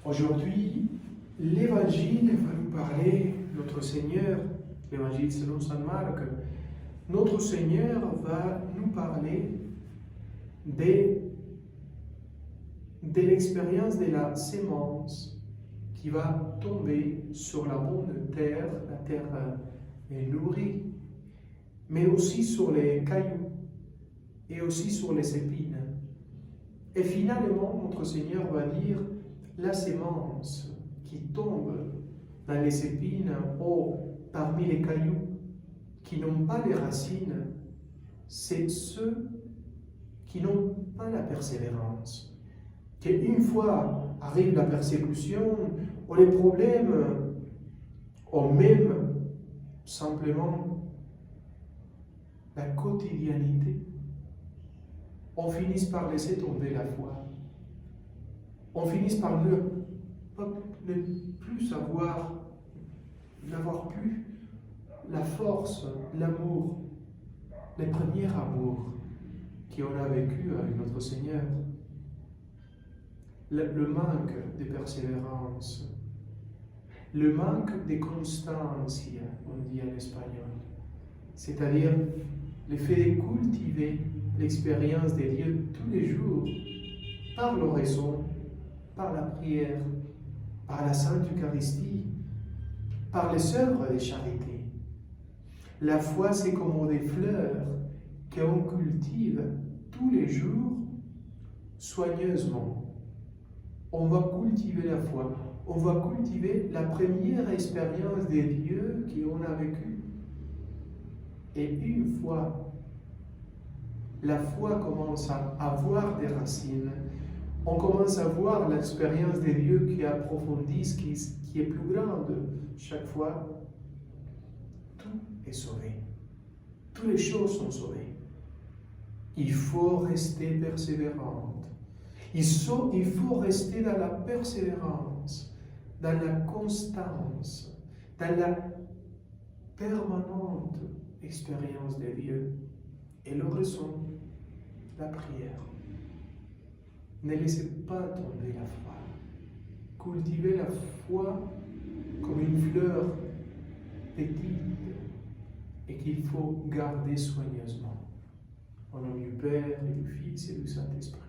Aujourd'hui, l'Évangile va nous parler, notre Seigneur, l'Évangile selon Saint Marc, notre Seigneur va nous parler de l'expérience de la sémence qui va tomber sur la bonne terre, la terre est nourrie, mais aussi sur les cailloux et aussi sur les épines. Et finalement, notre Seigneur va dire la sémence qui tombe dans les épines ou parmi les cailloux qui n'ont pas les racines, c'est ceux qui n'ont pas la persévérance. Qu'une fois arrive la persécution ou les problèmes, ou même simplement la quotidianité, on finisse par laisser tomber la foi. On finisse par ne plus n'avoir plus la force, l'amour, les premiers amours qu'on a vécu avec notre Seigneur. Le manque de persévérance, le manque de constancia, on dit en espagnol, c'est-à-dire le fait de cultiver l'expérience de Dieu tous les jours par l'oraison, par la prière, par la Sainte Eucharistie, par les œuvres de charité. La foi, c'est comme des fleurs qu'on cultive tous les jours soigneusement. On va cultiver la foi, on va cultiver la première expérience de Dieu qu'on a vécue. Et une fois la foi commence à avoir des racines, on commence à voir l'expérience de Dieu qui approfondit, qui est plus grande. Chaque fois, tout est sauvé. Toutes les choses sont sauvées. Il faut rester persévérante. Il faut rester dans la persévérance, dans la constance, dans la permanente expérience de Dieu. Et l'oraison, la prière. Ne laissez pas tomber la foi. Cultivez la foi comme une fleur petite et qu'il faut garder soigneusement. Au nom du Père et du Fils et du Saint-Esprit.